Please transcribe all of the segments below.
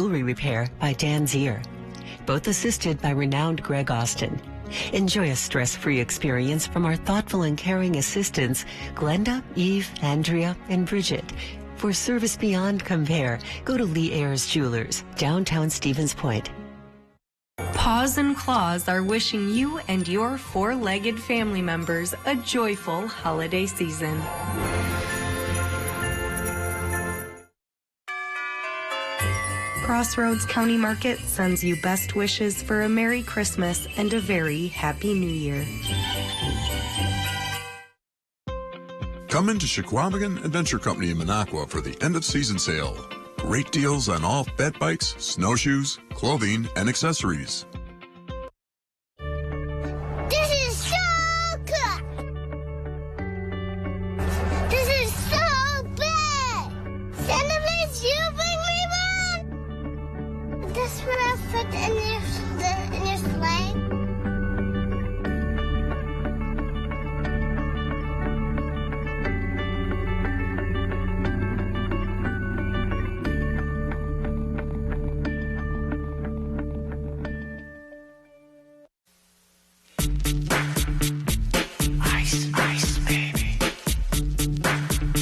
Jewelry Repair by Dan Zier, both assisted by renowned Greg Austin. Enjoy a stress-free experience from our thoughtful and caring assistants, Glenda, Eve, Andrea, and Bridget. For service beyond compare, go to Lee Ayers Jewelers, downtown Stevens Point. Paws and Claws are wishing you and your four-legged family members a joyful holiday season. Crossroads County Market sends you best wishes for a Merry Christmas and a very Happy New Year. Come into Chequamegon Adventure Company in Minocqua for the end-of-season sale. Great deals on all pet bikes, snowshoes, clothing, and accessories. This is so good! This is so big! Santa Claus, you bring me one? This will fit in your sleigh?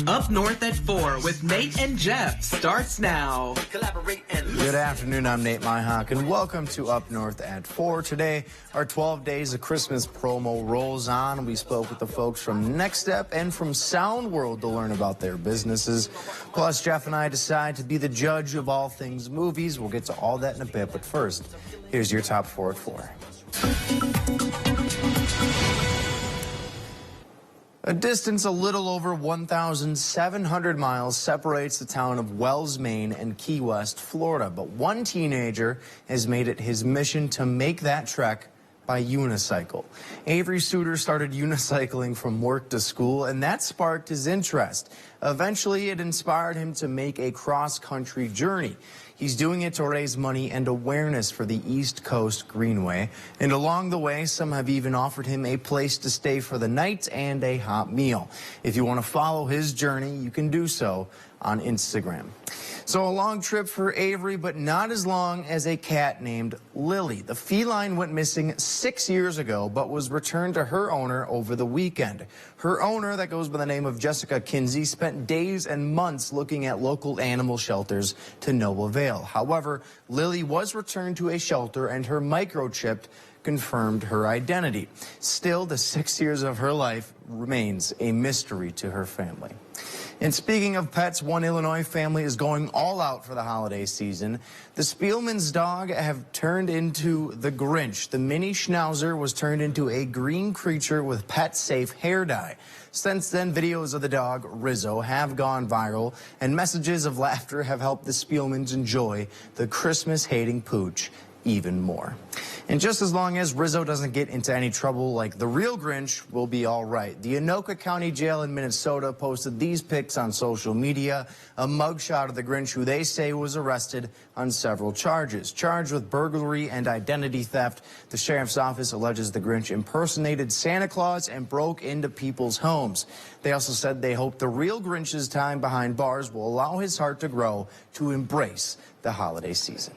Up North at 4 with Nate and Jeff starts now. Good afternoon, I'm Nate Myhock, and welcome to Up North at 4. Today, our 12 Days of Christmas promo rolls on. We spoke with the folks from Next Step and from Sound World to learn about their businesses. Plus, Jeff and I decide to be the judge of all things movies. We'll get to all that in a bit, but first, here's your top 4 at 4. A distance a little over 1,700 miles separates the town of Wells, Maine and Key West, Florida. But one teenager has made it his mission to make that trek by unicycle. Avery Suter started unicycling from work to school, and that sparked his interest. Eventually, it inspired him to make a cross-country journey. He's doing it to raise money and awareness for the East Coast Greenway. And along the way, some have even offered him a place to stay for the night and a hot meal. If you want to follow his journey, you can do so on Instagram. So a long trip for Avery, but not as long as a cat named Lily. The feline went missing 6 years ago, but was returned to her owner over the weekend. Her owner, that goes by the name of Jessica Kinsey, spent days and months looking at local animal shelters to no avail. However, Lily was returned to a shelter and her microchip confirmed her identity. Still, the 6 years of her life remains a mystery to her family. And speaking of pets, one Illinois family is going all out for the holiday season. The Spielman's dog have turned into the Grinch. The mini Schnauzer was turned into a green creature with pet-safe hair dye. Since then, videos of the dog, Rizzo, have gone viral, and messages of laughter have helped the Spielmans enjoy the Christmas-hating pooch even more. And just as long as Rizzo doesn't get into any trouble like the real Grinch, we'll be all right. The Anoka County Jail in Minnesota posted these pics on social media, a mugshot of the Grinch who they say was arrested on several charges. Charged with burglary and identity theft, the sheriff's office alleges the Grinch impersonated Santa Claus and broke into people's homes. They also said they hope the real Grinch's time behind bars will allow his heart to grow to embrace the holiday season.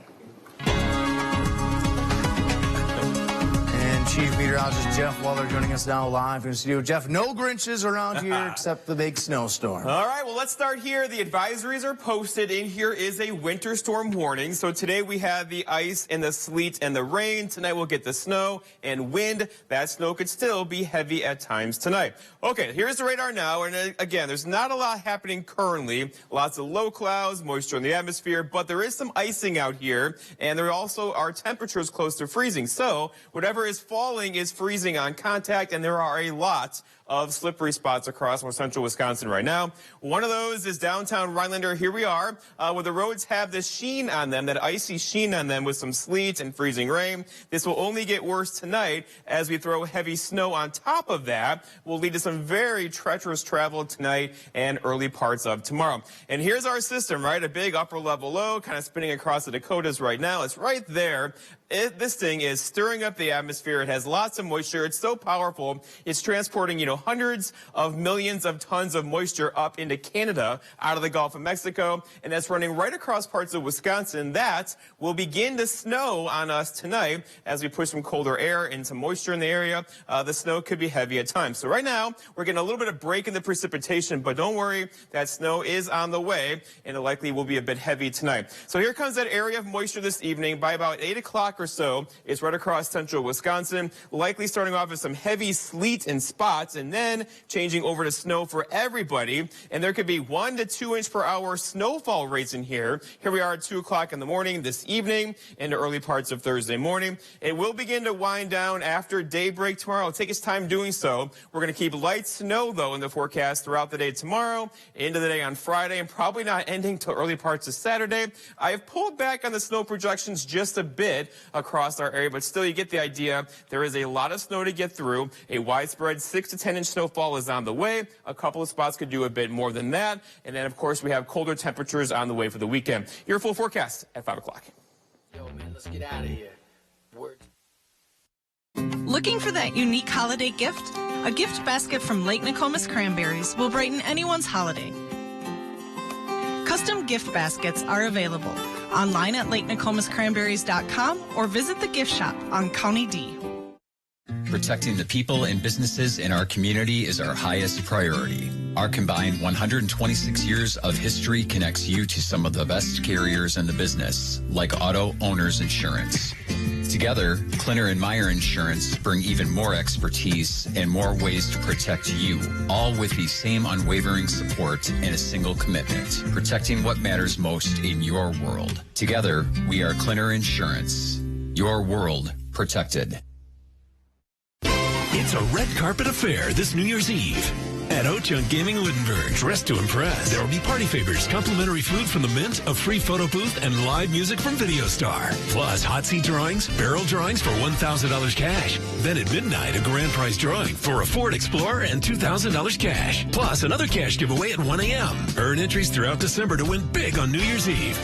Chief Meteorologist Jeff Waller joining us now live in the studio. Jeff, no Grinches around here except the big snowstorm. All right, well, let's start here. The advisories are posted. In here is a winter storm warning. So today we have the ice and the sleet and the rain. Tonight we'll get the snow and wind. That snow could still be heavy at times tonight. Okay, here's the radar now. And again, there's not a lot happening currently. Lots of low clouds, moisture in the atmosphere, but there is some icing out here. And there also are temperatures close to freezing. So whatever is falling is freezing on contact, and there are a lot of slippery spots across more central Wisconsin right now. One of those is downtown Rhinelander. Here we are, where the roads have this sheen on them, that icy sheen on them with some sleet and freezing rain. This will only get worse tonight as we throw heavy snow on top of that. Will lead to some very treacherous travel tonight and early parts of tomorrow. And here's our system, right? A big upper level low kind of spinning across the Dakotas right now. It's right there. This thing is stirring up the atmosphere. It has lots of moisture. It's so powerful. It's transporting, hundreds of millions of tons of moisture up into Canada out of the Gulf of Mexico, and that's running right across parts of Wisconsin. That will begin to snow on us tonight as we push some colder air and some moisture in the area. The snow could be heavy at times. So right now, we're getting a little bit of break in the precipitation, but don't worry, that snow is on the way, and it likely will be a bit heavy tonight. So here comes that area of moisture this evening. By about 8 o'clock or so, it's right across central Wisconsin, likely starting off with some heavy sleet in spots, and then changing over to snow for everybody. And there could be 1 to 2 inch per hour snowfall rates in here. Here we are at 2 o'clock in the morning this evening into early parts of Thursday morning. It will begin to wind down after daybreak tomorrow. It'll take its time doing so. We're going to keep light snow, though, in the forecast throughout the day tomorrow, into the day on Friday, and probably not ending till early parts of Saturday. I've pulled back on the snow projections just a bit across our area, but still you get the idea. There is a lot of snow to get through. A widespread 6 to 10 inch snowfall is on the way. A couple of spots could do a bit more than that. And then, of course, we have colder temperatures on the way for the weekend. Your full forecast at 5 o'clock. Yo, man, let's get out of here. Word. Looking for that unique holiday gift? A gift basket from Lake Nokomis Cranberries will brighten anyone's holiday. Custom gift baskets are available online at LakeNokomisCranberries.com or visit the gift shop on County D. Protecting the people and businesses in our community is our highest priority. Our combined 126 years of history connects you to some of the best carriers in the business, like Auto Owners Insurance. Together, Klinner and Meyer Insurance bring even more expertise and more ways to protect you, all with the same unwavering support and a single commitment, protecting what matters most in your world. Together, we are Klinner Insurance. Your world protected. It's a red carpet affair this New Year's Eve at Ho-Chunk Gaming Wittenberg. Dressed to impress. There will be party favors, complimentary food from the Mint, a free photo booth, and live music from Video Star. Plus, hot seat drawings, barrel drawings for $1,000 cash. Then at midnight, a grand prize drawing for a Ford Explorer and $2,000 cash. Plus, another cash giveaway at 1 a.m. Earn entries throughout December to win big on New Year's Eve.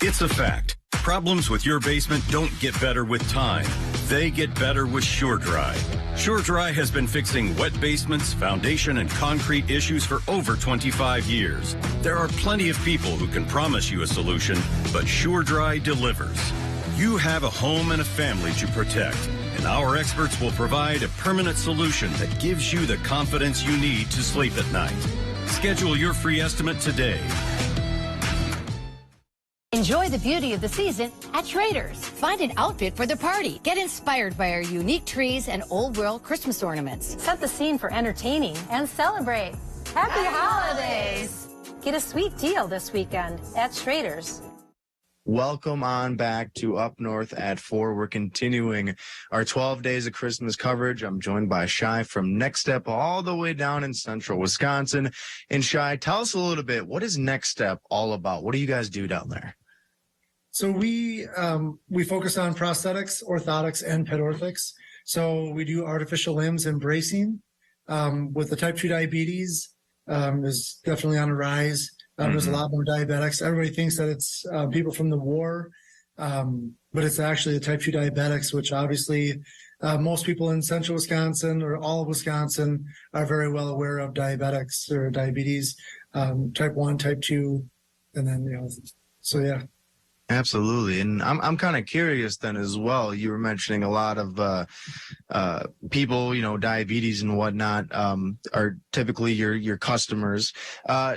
It's a fact. Problems with your basement don't get better with time. They get better with SureDry. SureDry has been fixing wet basements, foundation, and concrete issues for over 25 years. There are plenty of people who can promise you a solution, but SureDry delivers. You have a home and a family to protect, and our experts will provide a permanent solution that gives you the confidence you need to sleep at night. Schedule your free estimate today. Enjoy the beauty of the season at Traders. Find an outfit for the party. Get inspired by our unique trees and old world Christmas ornaments. Set the scene for entertaining and celebrate. Happy holidays! Get a sweet deal this weekend at Traders. Welcome on back to Up North at 4. We're continuing our 12 days of Christmas coverage. I'm joined by Shai from Next Step all the way down in central Wisconsin. And Shai, tell us a little bit, what is Next Step all about? What do you guys do down there? So we focus on prosthetics, orthotics, and pedorthics. So we do artificial limbs and bracing. With the type 2 diabetes, is definitely on a rise. There's a lot more diabetics. Everybody thinks that it's people from the war, but it's actually the type 2 diabetics, which obviously most people in central Wisconsin or all of Wisconsin are very well aware of diabetics or diabetes, type 1, type 2, and then, so yeah. Absolutely. And I'm kind of curious then as well. You were mentioning a lot of people, diabetes and whatnot, are typically your customers.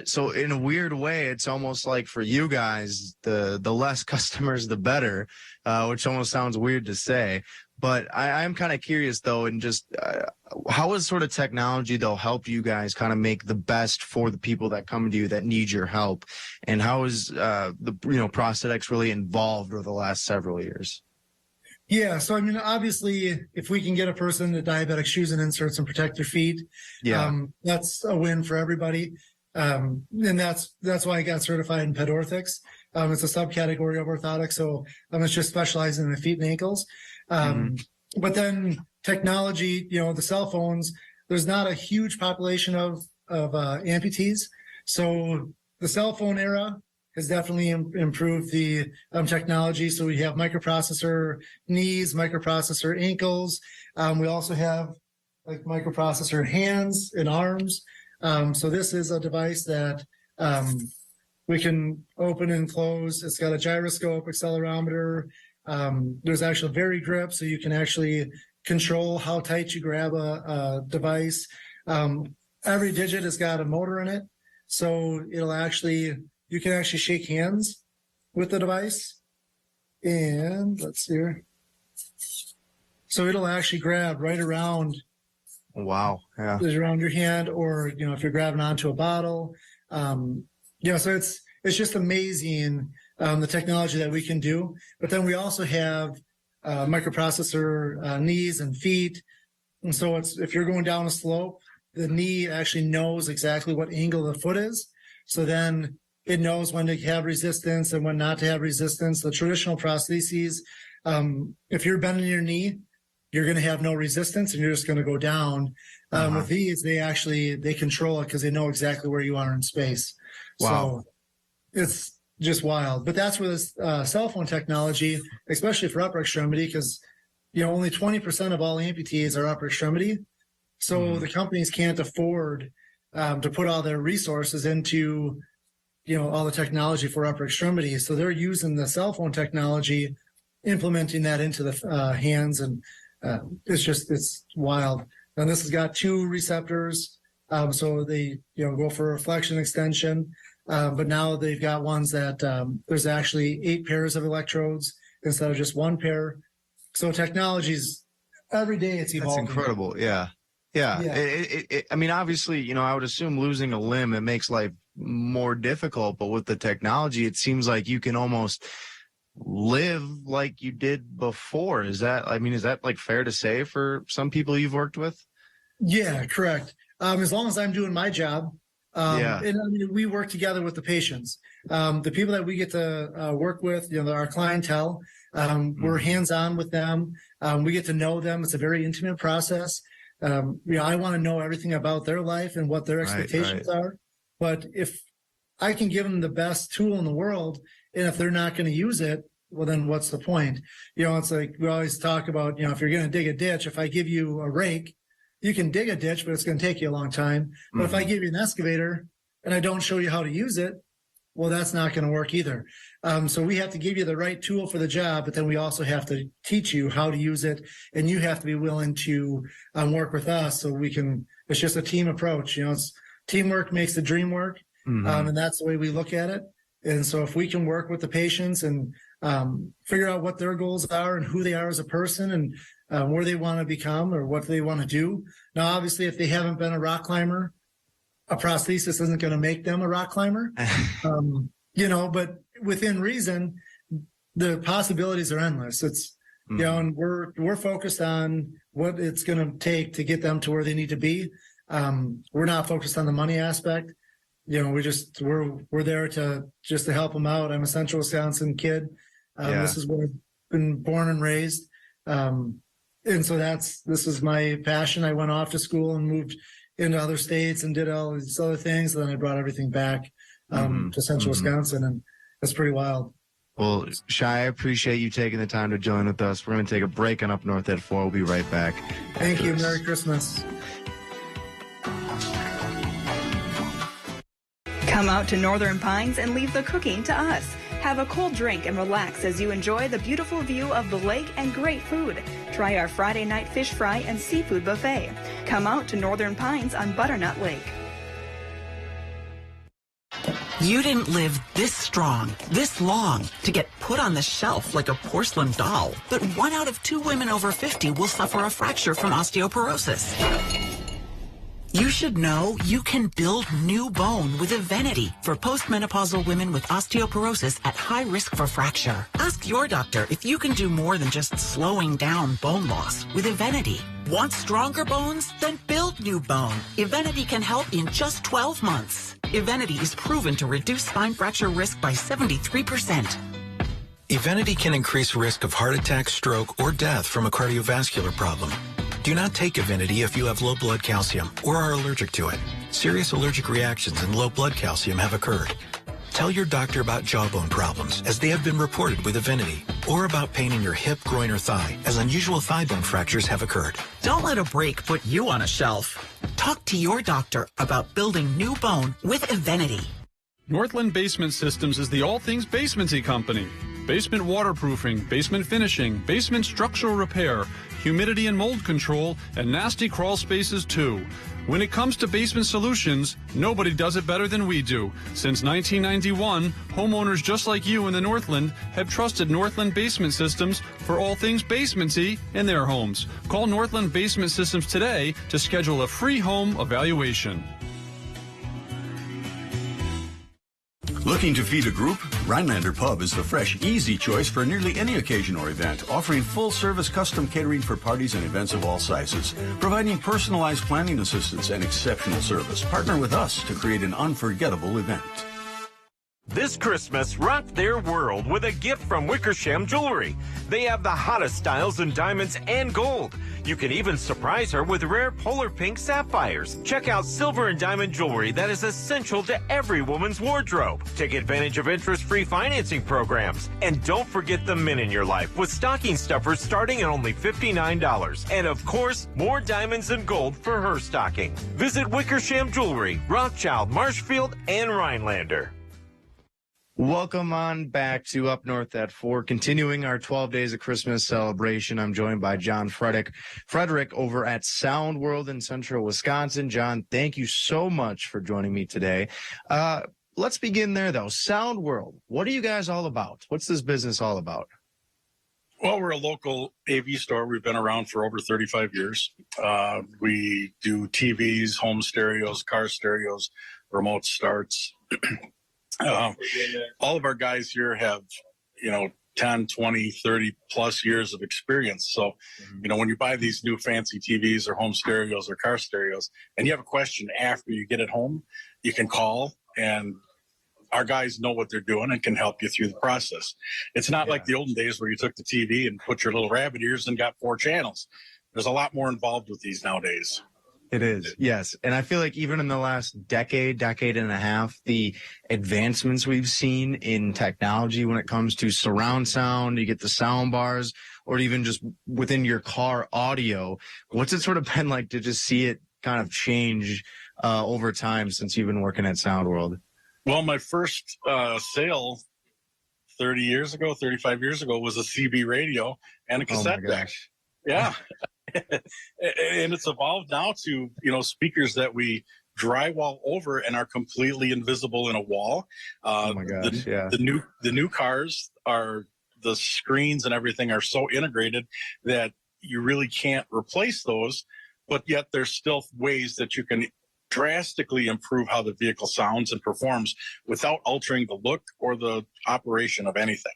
So in a weird way, it's almost like for you guys, the less customers, the better, which almost sounds weird to say. But I'm kind of curious, though, and just how is sort of technology, though, help you guys kind of make the best for the people that come to you that need your help? And how is the prosthetics really involved over the last several years? Yeah, so I mean, obviously, if we can get a person to diabetic shoes and inserts and protect their feet, that's a win for everybody. And that's why I got certified in pedorthics. It's a subcategory of orthotics, so it's just specializing in the feet and ankles. But then technology, the cell phones, there's not a huge population of amputees. So the cell phone era has definitely improved the technology. So we have microprocessor knees, microprocessor ankles. We also have like microprocessor hands and arms. So this is a device that we can open and close. It's got a gyroscope, accelerometer. There's actually very grip, so you can actually control how tight you grab a device. Every digit has got a motor in it, so you can actually shake hands with the device. And let's see here. So it'll actually grab right around. Wow. Yeah. Around your hand, or, if you're grabbing onto a bottle. So it's just amazing, the technology that we can do. But then we also have microprocessor knees and feet. And so if you're going down a slope, the knee actually knows exactly what angle the foot is. So then it knows when to have resistance and when not to have resistance. The traditional prostheses, if you're bending your knee, you're going to have no resistance and you're just going to go down. With these, they control it because they know exactly where you are in space. Wow. So it's just wild. But that's where this cell phone technology, especially for upper extremity, because only 20% of all amputees are upper extremity. So the companies can't afford to put all their resources into all the technology for upper extremities. So they're using the cell phone technology, implementing that into the hands, and it's wild. And this has got 2 receptors, so they go for reflection extension. But now they've got ones that there's actually 8 pairs of electrodes instead of just 1 pair. So technology's every day it's evolving. That's incredible. Yeah. I mean, obviously, I would assume losing a limb, it makes life more difficult. But with the technology, it seems like you can almost live like you did before. Is that like fair to say for some people you've worked with? Yeah, correct. As long as I'm doing my job. And we work together with the patients. The people that we get to work with, our clientele, we're hands-on with them. We get to know them. It's a very intimate process. I want to know everything about their life and what their expectations are. But if I can give them the best tool in the world, and if they're not going to use it, well, then what's the point? It's like we always talk about, if you're going to dig a ditch, if I give you a rake, you can dig a ditch, but it's going to take you a long time. But if I give you an excavator and I don't show you how to use it, well, that's not going to work either. So we have to give you the right tool for the job, but then we also have to teach you how to use it. And you have to be willing to work with us so we can, it's just a team approach. It's teamwork makes the dream work. And that's the way we look at it. And so if we can work with the patients and figure out what their goals are and who they are as a person and where they want to become or what they want to do. Now, obviously, if they haven't been a rock climber, a prosthesis isn't going to make them a rock climber. But within reason, the possibilities are endless. It's, and we're focused on what it's going to take to get them to where they need to be. We're not focused on the money aspect. We're there to help them out. I'm a Central Wisconsin kid. This is where I've been born and raised. And so this is my passion. I went off to school and moved into other states and did all these other things. And then I brought everything back to Central Wisconsin, and that's pretty wild. Well, Shai, I appreciate you taking the time to join with us. We're going to take a break on Up North at 4. We'll be right back. Thank you. Merry Christmas. Come out to Northern Pines and leave the cooking to us. Have a cold drink and relax as you enjoy the beautiful view of the lake and great food. Try our Friday night fish fry and seafood buffet. Come out to Northern Pines on Butternut Lake. You didn't live this strong, this long, to get put on the shelf like a porcelain doll. But 1 out of 2 women over 50 will suffer a fracture from osteoporosis. You should know you can build new bone with Evenity for postmenopausal women with osteoporosis at high risk for fracture. Ask your doctor if you can do more than just slowing down bone loss with Evenity. Want stronger bones? Then build new bone. Evenity can help in just 12 months. Evenity is proven to reduce spine fracture risk by 73%. Evenity can increase risk of heart attack, stroke, or death from a cardiovascular problem. Do not take Evenity if you have low blood calcium or are allergic to it. Serious allergic reactions and low blood calcium have occurred. Tell your doctor about jawbone problems, as they have been reported with Evenity, or about pain in your hip, groin, or thigh, as unusual thigh bone fractures have occurred. Don't let a break put you on a shelf. Talk to your doctor about building new bone with Evenity. Northland Basement Systems is the all things basementy company. Basement waterproofing, basement finishing, basement structural repair, humidity and mold control, and nasty crawl spaces too. When it comes to basement solutions, nobody does it better than we do. Since 1991, homeowners just like you in the Northland have trusted Northland Basement Systems for all things basementy in their homes. Call Northland Basement Systems today to schedule a free home evaluation. Looking to feed a group? Rhinelander Pub is the fresh, easy choice for nearly any occasion or event, offering full-service custom catering for parties and events of all sizes, providing personalized planning assistance and exceptional service. Partner with us to create an unforgettable event. This Christmas, rock their world with a gift from Wickersham Jewelry. They have the hottest styles in diamonds and gold. You can even surprise her with rare polar pink sapphires. Check out silver and diamond jewelry that is essential to every woman's wardrobe. Take advantage of interest-free financing programs. And don't forget the men in your life with stocking stuffers starting at only $59. And of course, more diamonds and gold for her stocking. Visit Wickersham Jewelry, Rothschild, Marshfield, and Rhinelander. Welcome on back to Up North at 4, continuing our 12 Days of Christmas celebration. I'm joined by John Frederick over at Sound World in Central Wisconsin. John, thank you so much for joining me today. Let's begin there, though. Sound World, what are you guys all about? What's this business all about? Well, we're a local AV store. We've been around for over 35 years. We do TVs, home stereos, car stereos, remote starts. All of our guys here have, 10, 20, 30 plus years of experience. So, when you buy these new fancy TVs or home stereos or car stereos and you have a question after you get it home, you can call and our guys know what they're doing and can help you through the process. It's not like the olden days where you took the TV and put your little rabbit ears and got 4 channels. There's a lot more involved with these nowadays. It is, yes. And I feel like even in the last decade and a half, the advancements we've seen in technology when it comes to surround sound, you get the sound bars, or even just within your car audio, what's it sort of been like to just see it kind of change over time since you've been working at Sound World? Well, my first sale 35 years ago was a CB radio and a cassette deck. Yeah. And it's evolved now to, speakers that we drywall over and are completely invisible in a wall. Oh my gosh, The new cars are, the screens and everything are so integrated that you really can't replace those, but yet there's still ways that you can drastically improve how the vehicle sounds and performs without altering the look or the operation of anything.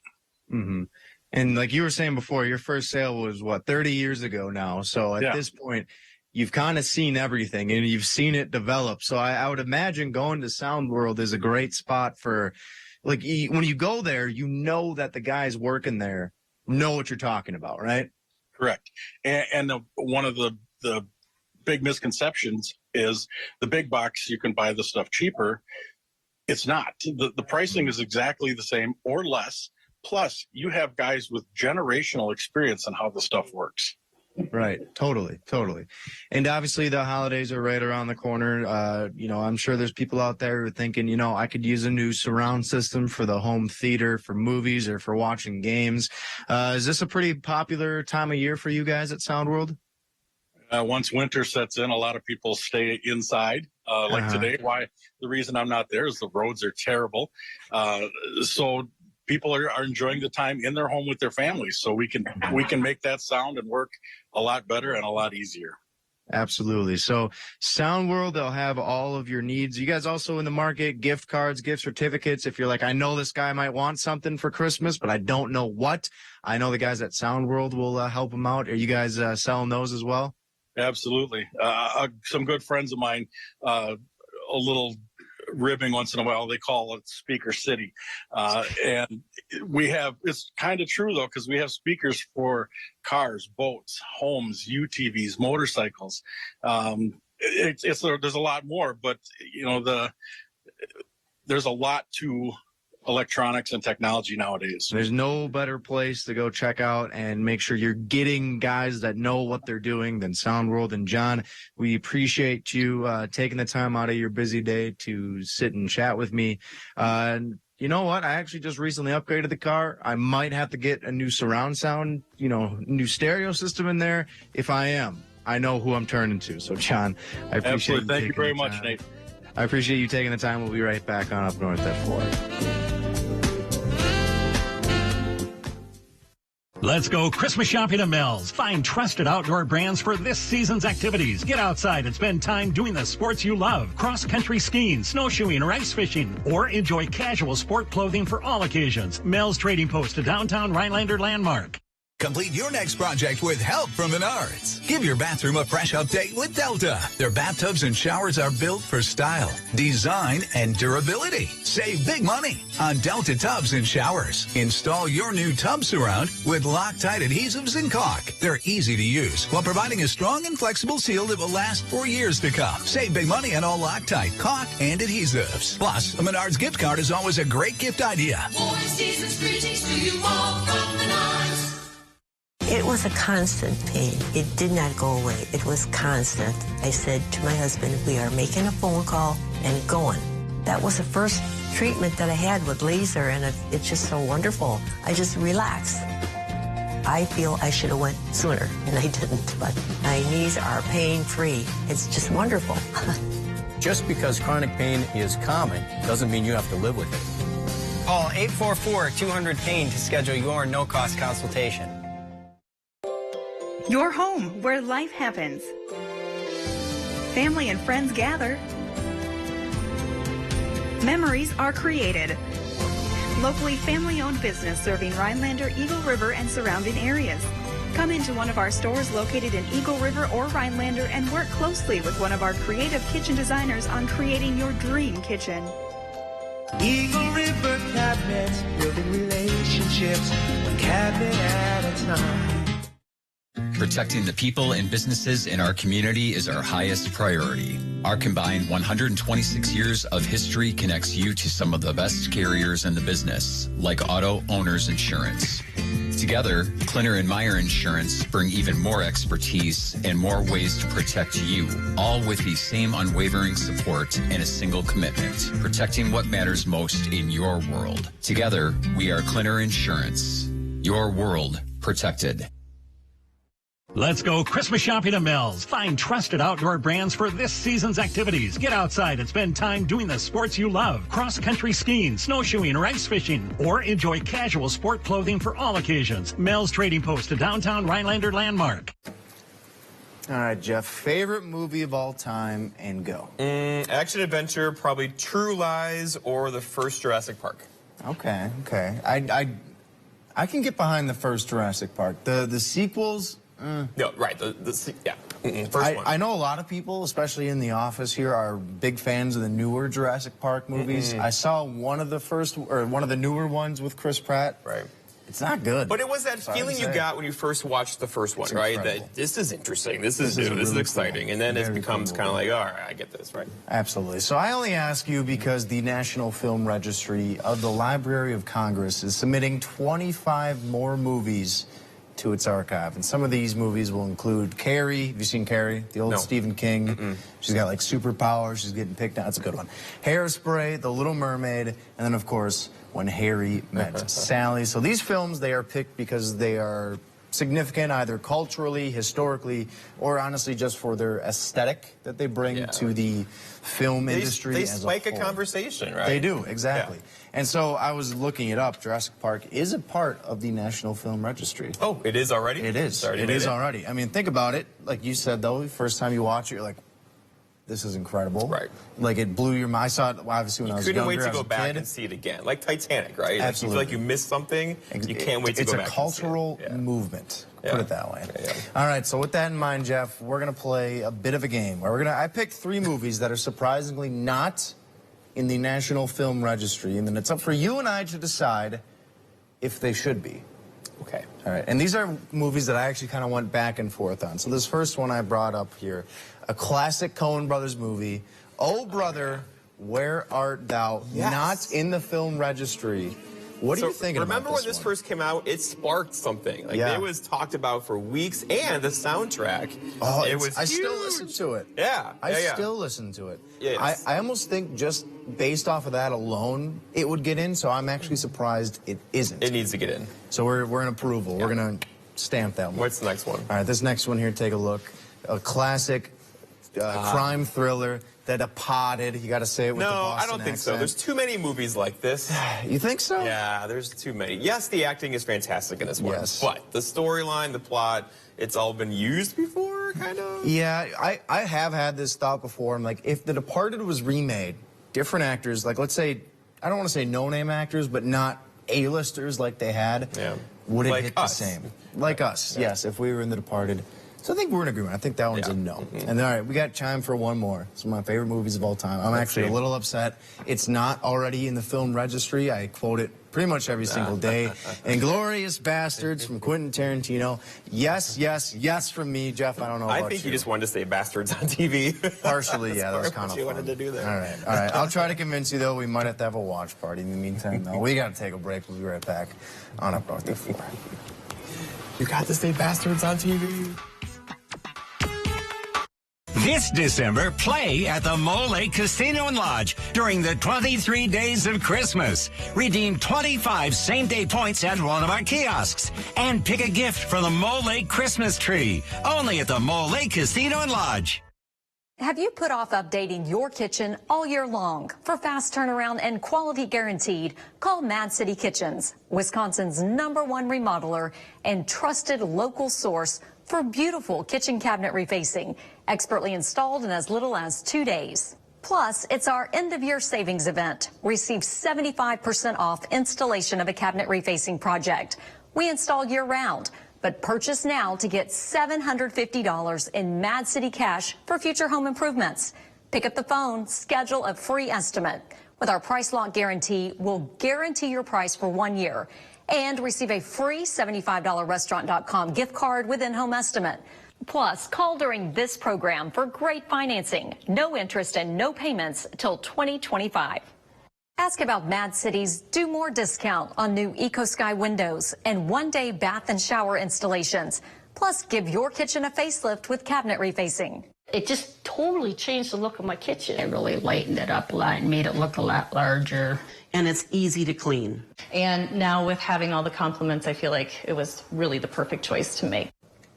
Mm-hmm. And like you were saying before, your first sale was 30 years ago now. So at this point, you've kind of seen everything and you've seen it develop. So I would imagine going to Sound World is a great spot for, when you go there, that the guys working there know what you're talking about, right? Correct. And one of the big misconceptions is the big box, you can buy the stuff cheaper. It's not. The pricing is exactly the same or less. Plus, you have guys with generational experience on how the stuff works. Right. Totally. And obviously the holidays are right around the corner. I'm sure there's people out there who are thinking, I could use a new surround system for the home theater, for movies, or for watching games. Is this a pretty popular time of year for you guys at Sound World? Once winter sets in, a lot of people stay inside. Today, the reason I'm not there is the roads are terrible. So people are enjoying the time in their home with their families, so we can make that sound and work a lot better and a lot easier. Absolutely. So Sound World, they'll have all of your needs. You guys also in the market, gift cards, gift certificates. If you're like, I know this guy might want something for Christmas, but I don't know what. I know the guys at Sound World will help him out. Are you guys selling those as well? Absolutely. Some good friends of mine, a little ribbing once in a while, they call it Speaker City. And we have, it's kind of true though, because we have speakers for cars, boats, homes, UTVs, motorcycles. There's a lot more, but there's a lot to electronics and technology nowadays. There's no better place to go check out and make sure you're getting guys that know what they're doing than Sound World. And John, we appreciate you taking the time out of your busy day to sit and chat with me. You know what? I actually just recently upgraded the car. I might have to get a new surround sound, new stereo system in there. If I am, I know who I'm turning to. So, John, I appreciate Absolutely. Thank you very much, Nate. I appreciate you taking the time. We'll be right back on Up North at 4. Let's go Christmas shopping at Mel's. Find trusted outdoor brands for this season's activities. Get outside and spend time doing the sports you love. Cross-country skiing, snowshoeing, or ice fishing. Or enjoy casual sport clothing for all occasions. Mel's Trading Post, a downtown Rhinelander landmark. Complete your next project with help from Menards. Give your bathroom a fresh update with Delta. Their bathtubs and showers are built for style, design, and durability. Save big money on Delta tubs and showers. Install your new tub surround with Loctite adhesives and caulk. They're easy to use while providing a strong and flexible seal that will last for years to come. Save big money on all Loctite, caulk, and adhesives. Plus, a Menards gift card is always a great gift idea. More season's greetings to you all from Menards. It was a constant pain. It did not go away. It was constant. I said to my husband, we are making a phone call and going. That was the first treatment that I had with laser, and it's just so wonderful. I just relaxed. I feel I should have went sooner, and I didn't, but my knees are pain-free. It's just wonderful. Just because chronic pain is common doesn't mean you have to live with it. Call 844-200-PAIN to schedule your no-cost consultation. Your home, where life happens. Family and friends gather. Memories are created. Locally family-owned business serving Rhinelander, Eagle River, and surrounding areas. Come into one of our stores located in Eagle River or Rhinelander and work closely with one of our creative kitchen designers on creating your dream kitchen. Eagle River Cabinets, building relationships, one cabinet at a time. Protecting the people and businesses in our community is our highest priority. Our combined 126 years of history connects you to some of the best carriers in the business, like Auto Owners Insurance. Together, Klinner and Meyer Insurance bring even more expertise and more ways to protect you, all with the same unwavering support and a single commitment, protecting what matters most in your world. Together, we are Klinner Insurance. Your world protected. Let's go Christmas shopping at Mel's. Find trusted outdoor brands for this season's activities. Get outside and spend time doing the sports you love. Cross-country skiing, snowshoeing, or ice fishing. Or enjoy casual sport clothing for all occasions. Mel's Trading Post, a downtown Rhinelander landmark. All right, Jeff, favorite movie of all time, and go. Action-adventure, probably True Lies or the first Jurassic Park. Okay. I can get behind the first Jurassic Park. The sequels... No, right. First one. I know a lot of people, especially in the office here, are big fans of the newer Jurassic Park movies. I saw one of the newer ones with Chris Pratt. Right. It's not good. But it was that feeling you got when you first watched the first one, right? That this is interesting, this is new, this is exciting. And then it becomes kind of like, all right, I get this, right? Absolutely. So I only ask you because the National Film Registry of the Library of Congress is submitting 25 more movies to its archive. And some of these movies will include Carrie. Have you seen Carrie? The old Stephen King. She's got like superpowers. She's getting picked on. That's a good one. Hairspray, The Little Mermaid, and then of course, When Harry Met Sally. So these films, they are picked because they are significant either culturally, historically, or honestly just for their aesthetic that they bring to the film industry They as spike a a whole. conversation, right? They do, exactly. And so I was looking it up. Jurassic Park is a part of the National Film Registry. Oh, it is already? It is. It is already. I mean, think about it. Like you said, though, first time you watch it, you're like, this is incredible. Right. Like, it blew your mind. I saw it, obviously, when I was younger. You couldn't wait to go back kid. and see it again. Like Titanic, right? Absolutely. Like you feel like you missed something, you can't wait to go back It's a cultural movement. Yeah. Put it that way. All right, so with that in mind, Jeff, we're going to play a bit of a game. Where I picked 3 movies that are surprisingly not in the National Film Registry, and then it's up for you and I to decide if they should be. Okay. All right, and these are movies that I actually kind of went back and forth on. So this first one I brought up here, a classic Coen Brothers movie, Oh Brother, Where Art Thou? Yes. Not in the film registry. What are you thinking about remember when this first came out? It sparked something. Like, it was talked about for weeks, and the soundtrack. Oh, it was I huge. still listen to it. Yeah. I still listen to it. Yes. I almost think just based off of that alone, it would get in, so I'm actually surprised it isn't. It needs to get in. So we're in approval. We're going to stamp that one. What's the next one? All right, this next one here, take a look. A classic crime thriller. The Departed. You got to say it with the Boston I don't think so. accent. There's too many movies like this. You think so? Yeah, there's too many. Yes, the acting is fantastic in this one. Yes. But the storyline, the plot, it's all been used before, kind of. Yeah, I have had this thought before. I'm like, if The Departed was remade, different actors, like let's say, I don't want to say no-name actors, but not A-listers like they had, would it Like hit us. the same? Like us, yes, if we were in The Departed. So I think we're in agreement. I think that one's a no. And all right, we got time for one more. It's one of my favorite movies of all time. I'm actually a little upset. It's not already in the film registry. I quote it pretty much every single day. Inglourious Bastards from Quentin Tarantino. Yes, yes, yes from me, Jeff. I don't know about I think you just wanted to say Bastards on TV. Partially, yeah, that was That's kind of what you fun. wanted to do there. All right. I'll try to convince you, though. We might have to have a watch party in the meantime, though. We got to take a break. We'll be right back on Up North Before. You got to say Bastards on TV. This December, play at the Mole Lake Casino and Lodge during the 23 days of Christmas. Redeem 25 same-day points at one of our kiosks and pick a gift from the Mole Lake Christmas tree. Only at the Mole Lake Casino and Lodge. Have you put off updating your kitchen all year long? For fast turnaround and quality guaranteed, call Mad City Kitchens, Wisconsin's #1 remodeler and trusted local source for beautiful kitchen cabinet refacing, expertly installed in as little as 2 days. Plus, it's our end-of-year savings event. Receive 75% off installation of a cabinet refacing project. We install year-round, but purchase now to get $750 in Mad City cash for future home improvements. Pick up the phone, schedule a free estimate. With our price lock guarantee, we'll guarantee your price for 1 year and receive a free $75restaurant.com gift card with in-home estimate. Plus, call during this program for great financing, no interest and no payments till 2025. Ask about Mad City's Do More discount on new EcoSky windows and one-day bath and shower installations. Plus, give your kitchen a facelift with cabinet refacing. It just totally changed the look of my kitchen. It really lightened it up a lot and made it look a lot larger. And it's easy to clean. And now with having all the compliments, I feel like it was really the perfect choice to make.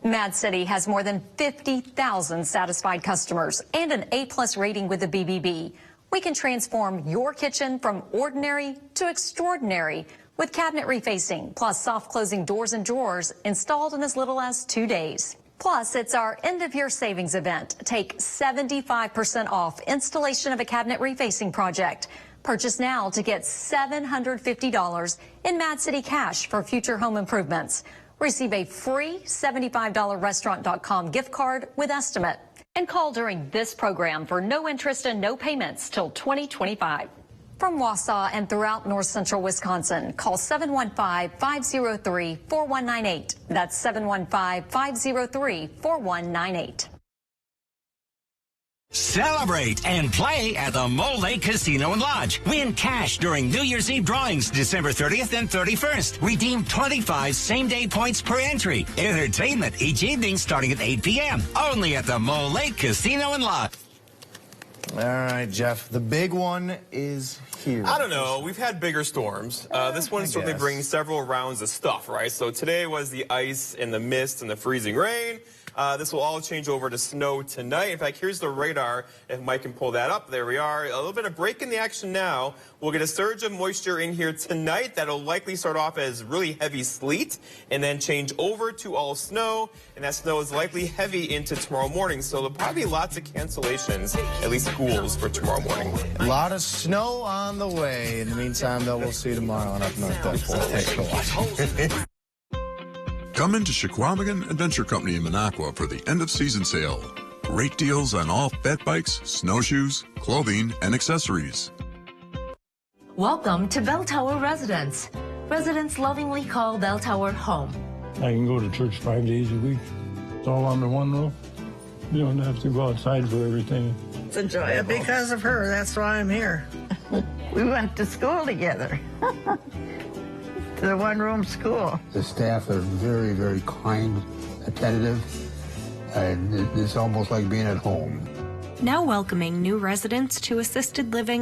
Mad City has more than 50,000 satisfied customers and an A+ rating with the BBB. We can transform your kitchen from ordinary to extraordinary with cabinet refacing, plus soft closing doors and drawers installed in as little as 2 days. Plus, it's our end-of-year savings event. Take 75% off installation of a cabinet refacing project. Purchase now to get $750 in Mad City cash for future home improvements. Receive a free $75restaurant.com gift card with estimate. And call during this program for no interest and no payments till 2025. From Wausau and throughout north central Wisconsin, call 715-503-4198. That's 715-503-4198. Celebrate and play at the Mole Lake Casino and Lodge. Win cash during New Year's Eve drawings December 30th and 31st. Redeem 25 same-day points per entry. Entertainment each evening starting at 8 p.m. Only at the Mole Lake Casino and Lodge. All right, Jeff, the big one is here. I don't know. We've had bigger storms. This one certainly brings several rounds of stuff, right? So today was the ice and the mist and the freezing rain. This will all change over to snow tonight. In fact, here's the radar. If Mike can pull that up, there we are. A little bit of break in the action now. We'll get a surge of moisture in here tonight. That'll likely start off as really heavy sleet and then change over to all snow. And that snow is likely heavy into tomorrow morning. So there'll probably be lots of cancellations, at least schools, for tomorrow morning. A lot of snow on the way. In the meantime, though, we'll see you tomorrow on Up North Before. Thanks for watching. Come into Chequamegon Adventure Company in Minocqua for the end-of-season sale. Great deals on all fat bikes, snowshoes, clothing, and accessories. Welcome to Bell Tower Residence. Residents lovingly call Bell Tower home. I can go to church 5 days a week. It's all under one roof. You don't have to go outside for everything. It's enjoyable. Yeah, because of her, that's why I'm here. We went to school together. To the one-room school. The staff are very, very kind, attentive, and it's almost like being at home. Now welcoming new residents to assisted living